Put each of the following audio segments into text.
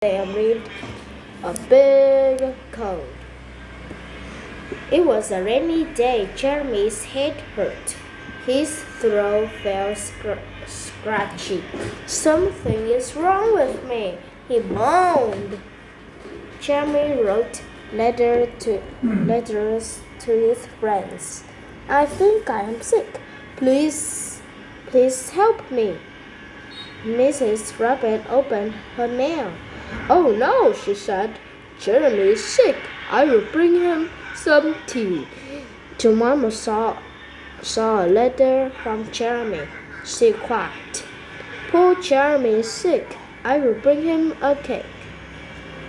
amid a big cold. It was a rainy day. Jeremy's head hurt. His throat felt scratchy. Something is wrong with me, he moaned. Jeremy wrote letters to his friends. I think I am sick. Please help me. Mrs. Rabbit opened her mail. Oh no, she said. Jeremy is sick. I will bring him some tea. Jemima saw a letter from Jeremy. She cried. Poor Jeremy is sick. I will bring him a cake.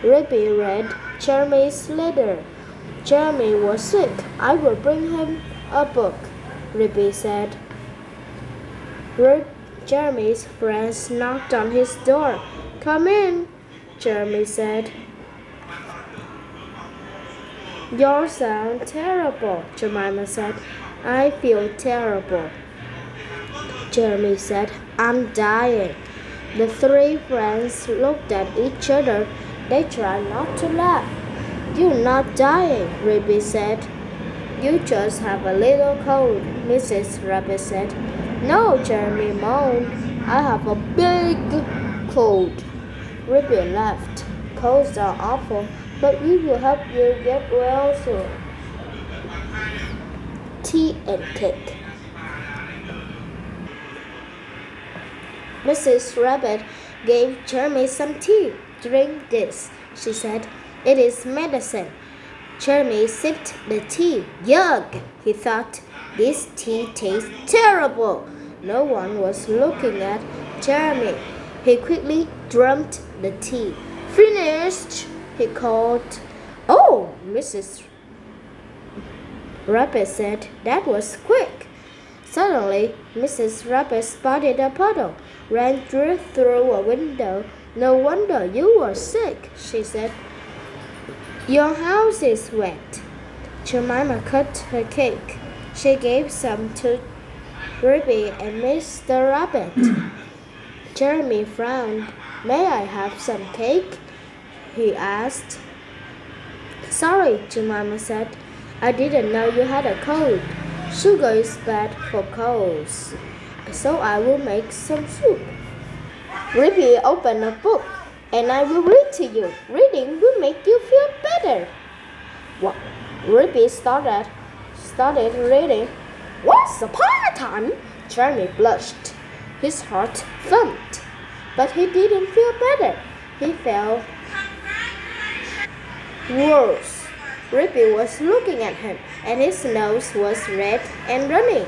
Ruby read Jeremy's letter. Jeremy was sick. I will bring him a book, Ruby said. Jeremy's friends knocked on his door. Come in, Jeremy said. You sound terrible, Jemima said. I feel terrible. Jeremy said, I'm dying. The three friends looked at each other. They tried not to laugh. You're not dying, Ruby said. You just have a little cold, Mrs. Rabbit said. No, Jeremy moaned. I have a big cold. Ruby laughed. Colds are awful, but we will help you get well soon. Tea and cake. Mrs. Rabbit gave Jeremy some tea. Drink this, she said. It is medicine. Jeremy sipped the tea. Yuck, he thought. This tea tastes terrible. No one was looking at Jeremy. He quickly drank the tea. Finished, he called. Oh, Mrs. Rabbit said. That was quick. Suddenly, Mrs. Rabbit spotted a puddle, ran through a window. No wonder you were sick, she said. Your house is wet. Jemima cut her cake. She gave some to Ruby and Mr. Rabbit. Jeremy frowned. May I have some cake? He asked. Sorry, Jemima said. I didn't know you had a cold. Sugar is bad for colds, so I will make some soup. Ruby opened a book, and I will read to you. Reading will make you feel better. What? Ruby started reading. Once upon a time, Jeremy blushed. His heart thumped, but he didn't feel better. He felt worse. Ruby was looking at him, and his nose was red and running.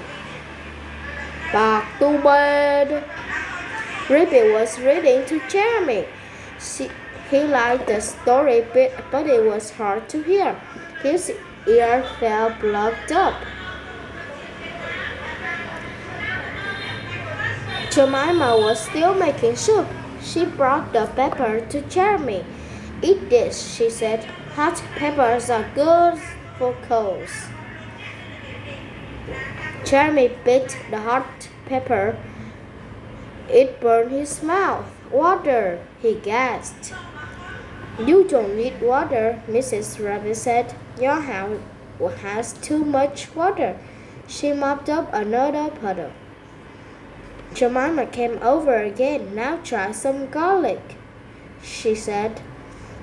Back to bed. Ruby was reading to Jeremy. He liked the story, but it was hard to hear. His ear felt blocked up. Jemima was still making soup. She brought the pepper to Jeremy. Eat this, she said. Hot peppers are good for colds. Jeremy bit the hot pepper. It burned his mouth. Water, he gasped. You don't need water, Mrs. Rabbit said. Your house has too much water. She mopped up another puddle. Jemima came over again. Now try some garlic, she said.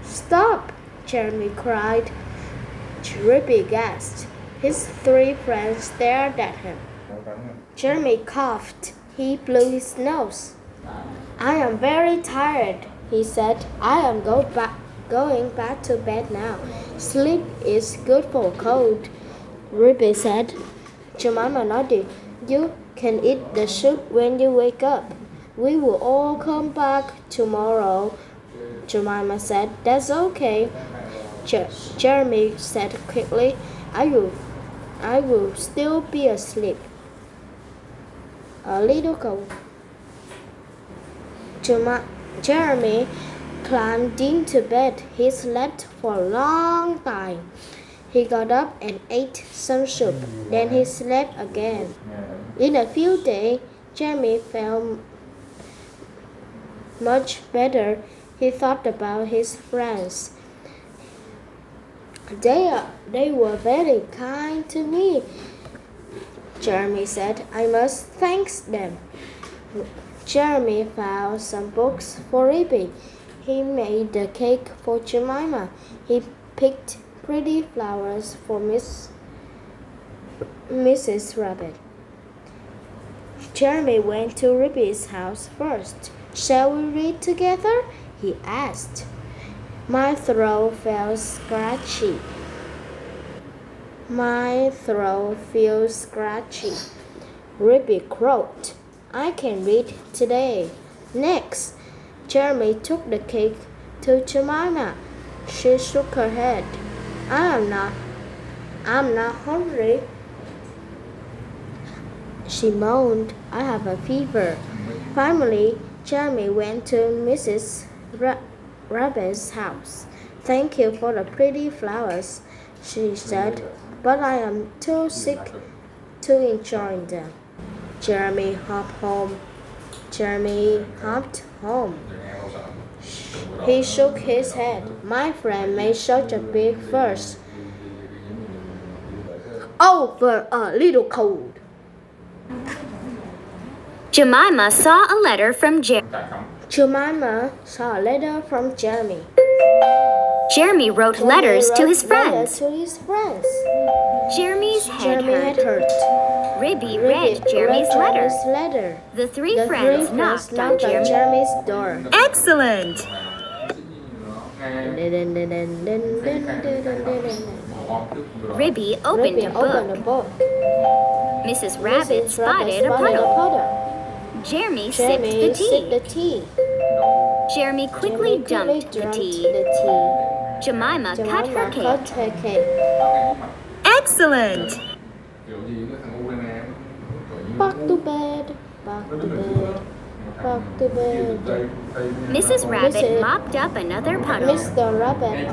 Stop, Jeremy cried. Ruby gasped. His three friends stared at him. Jeremy coughed. He blew his nose. I am very tired, he said. I am going back to bed now. Sleep is good for a cold, Ruby said. Jemima nodded. You can eat the soup when you wake up. We will all come back tomorrow, Jemima said. That's okay, Jeremy said quickly. I will still be asleep. A little cold. Jeremy climbed into bed. He slept for a long time. He got up and ate some soup. Then he slept again. In a few days, Jeremy felt much better. He thought about his friends. They were very kind to me, Jeremy said. I must thank them. Jeremy found some books for Ruby. He made a cake for Jemima. He picked pretty flowers for Mrs. Rabbit. Jeremy went to Ruby's house first. Shall we read together? He asked. My throat felt scratchy. My throat feels scratchy. Ruby croaked. I can read today. Next, Jeremy took the cake to Jemima. She shook her head. I'm not hungry. She moaned. I have a fever. Finally, Jeremy went to Mrs. Rabbit's house. Thank you for the pretty flowers, she said, but I am too sick to enjoy them. Jeremy hopped home. He shook his head. My friend made such a big fuss over a little cold. Jemima saw a letter from Jemima saw a letter from Jeremy. Jeremy wrote letters to his friends. Jeremy's head hurt. Ruby read Jeremy's letter. The three friends knocked on Jeremy's door. Excellent! Ruby opened a book. Mrs. Rabbit spotted a puddle. Jeremy sipped the tea. Jeremy quickly dumped the tea. Jemima cut her cake. Excellent! Back to bed. Mrs. Rabbit mopped up another puddle. Mr. Rabbit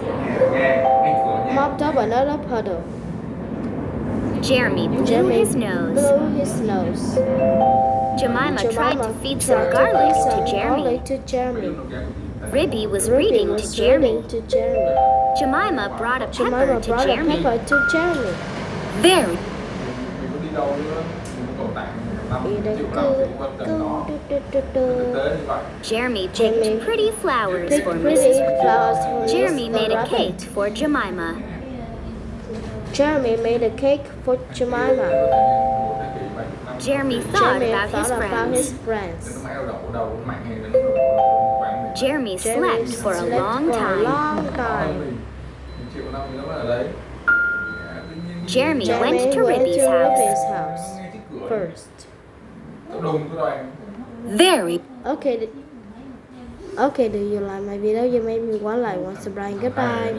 mopped up another puddle. Jeremy blew his nose. Jemima tried to feed some garlic to Jeremy. Ruby was reading to Jeremy. Jemima brought a pepper to Jeremy. Very. Jeremy picked pretty flowers for Mrs. Jeremy made a cake for Jemima. Jeremy made a cake for Jemima. Jeremy thought about his friends. Jeremy slept for a long time. Jeremy went to Ruby's house first. Very. Okay, do you like my video? You made me want like, subscribe. Goodbye.